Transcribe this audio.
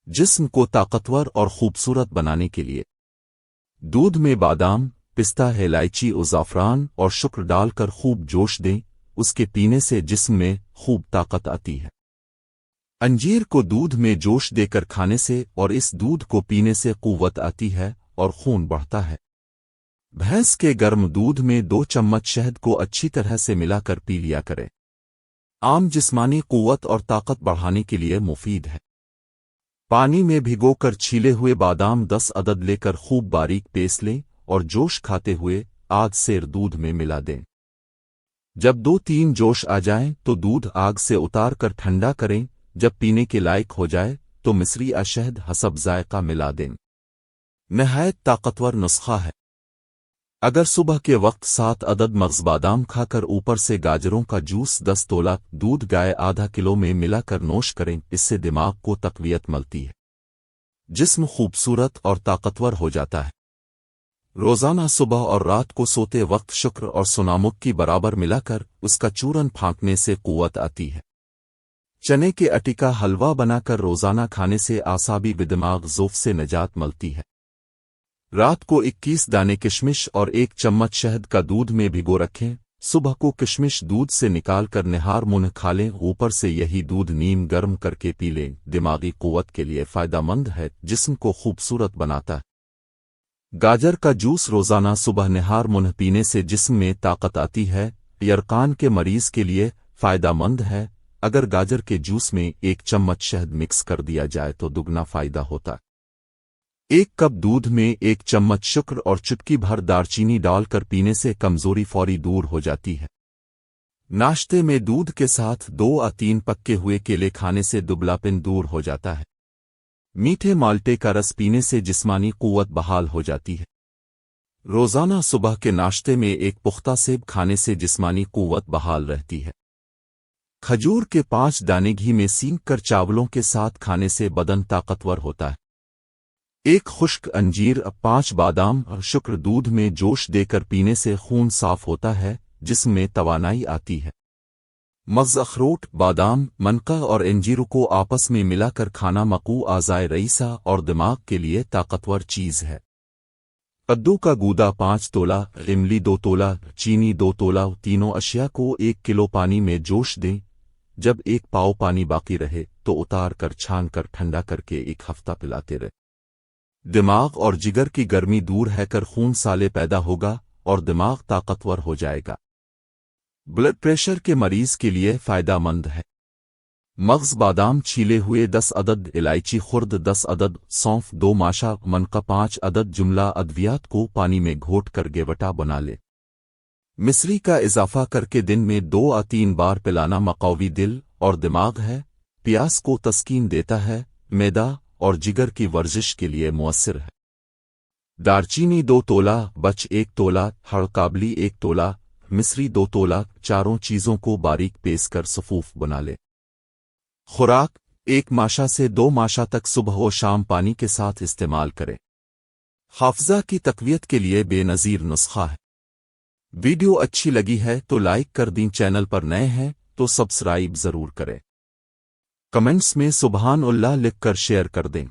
جسم کو طاقتور اور خوبصورت بنانے کے لیے دودھ میں بادام، پستہ، الائچی و زعفران اور شکر ڈال کر خوب جوش دیں، اس کے پینے سے جسم میں خوب طاقت آتی ہے۔ انجیر کو دودھ میں جوش دے کر کھانے سے اور اس دودھ کو پینے سے قوت آتی ہے اور خون بڑھتا ہے۔ بھینس کے گرم دودھ میں 2 چمچ شہد کو اچھی طرح سے ملا کر پی لیا کرے۔ عام جسمانی قوت اور طاقت بڑھانے کے لیے مفید ہے۔ پانی میں بھگو کر چھیلے ہوئے بادام 10 عدد لے کر خوب باریک پیس لیں اور جوش کھاتے ہوئے آگ سیر دودھ میں ملا دیں۔ جب 2-3 جوش آ جائیں تو دودھ آگ سے اتار کر ٹھنڈا کریں۔ جب پینے کے لائق ہو جائے تو مصری شہد حسب ذائقہ ملا دیں۔ نہایت طاقتور نسخہ ہے۔ اگر صبح کے وقت 7 عدد مغز بادام کھا کر اوپر سے گاجروں کا جوس 10 تولہ دودھ گائے ½ کلو میں ملا کر نوش کریں، اس سے دماغ کو تقویت ملتی ہے، جسم خوبصورت اور طاقتور ہو جاتا ہے۔ روزانہ صبح اور رات کو سوتے وقت شکر اور سنامک کی برابر ملا کر اس کا چورن پھانکنے سے قوت آتی ہے۔ چنے کے آٹے کا حلوہ بنا کر روزانہ کھانے سے اعصابی بدماغ ذوف سے نجات ملتی ہے۔ رات کو 21 دانے کشمش اور 1 چمچ شہد کا دودھ میں بھگو رکھیں، صبح کو کشمش دودھ سے نکال کر نہار منہ کھا لیں، اوپر سے یہی دودھ نیم گرم کر کے پی لیں۔ دماغی قوت کے لیے فائدہ مند ہے، جسم کو خوبصورت بناتا ہے۔ گاجر کا جوس روزانہ صبح نہار منہ پینے سے جسم میں طاقت آتی ہے۔ یرقان کے مریض کے لیے فائدہ مند ہے، اگر گاجر کے جوس میں 1 چمچ شہد مکس کر دیا جائے تو دگنا فائدہ ہوتا ہے۔ 1 کپ دودھ میں 1 چمچ شکر اور چٹکی بھر دارچینی ڈال کر پینے سے کمزوری فوری دور ہو جاتی ہے۔ ناشتے میں دودھ کے ساتھ 2 یا 3 پکے ہوئے کیلے کھانے سے دبلاپن دور ہو جاتا ہے۔ میٹھے مالٹے کا رس پینے سے جسمانی قوت بحال ہو جاتی ہے۔ روزانہ صبح کے ناشتے میں 1 پختہ سیب کھانے سے جسمانی قوت بحال رہتی ہے۔ کھجور کے 5 دانے گھی میں سینک کر چاولوں کے ساتھ کھانے سے بدن طاقتور ہوتا ہے۔ 1 خشک انجیر 5 بادام اور شکر دودھ میں جوش دے کر پینے سے خون صاف ہوتا ہے، جسم میں توانائی آتی ہے۔ مغز، اخروٹ، بادام، منقع اور انجیر کو آپس میں ملا کر کھانا مقوی اعضائے رئیسہ اور دماغ کے لیے طاقتور چیز ہے۔ کدو کا گودا 5 تولہ، املی 2 تولہ، چینی 2 تولہ، تینوں اشیاء کو 1 کلو پانی میں جوش دیں۔ جب 1 پاؤ پانی باقی رہے تو اتار کر چھان کر ٹھنڈا کر کے 1 ہفتہ پلاتے رہے۔ دماغ اور جگر کی گرمی دور ہے کر خون سالے پیدا ہوگا اور دماغ طاقتور ہو جائے گا۔ بلڈ پریشر کے مریض کے لیے فائدہ مند ہے۔ مغز بادام چھیلے ہوئے 10 عدد، الائچی خرد 10 عدد، سونف 2 ماشا، منقع 5 عدد، جملہ ادویات کو پانی میں گھوٹ کر گیوٹا بنا لے۔ مصری کا اضافہ کر کے دن میں 2 یا 3 بار پلانا مقوی دل اور دماغ ہے، پیاس کو تسکین دیتا ہے، معدہ اور جگر کی ورزش کے لیے مؤثر ہے۔ دارچینی 2 تولہ، بچ 1 تولہ، ہڑ کابلی 1 تولہ، مصری 2 تولہ، چاروں چیزوں کو باریک پیس کر صفوف بنا لے۔ خوراک 1 ماشا سے 2 ماشا تک صبح و شام پانی کے ساتھ استعمال کرے۔ حافظہ کی تقویت کے لیے بے نظیر نسخہ ہے۔ ویڈیو اچھی لگی ہے تو لائک کر دیں، چینل پر نئے ہیں تو سبسکرائب ضرور کریں۔ کمنٹس میں سبحان اللہ لکھ کر شیئر کر دیں۔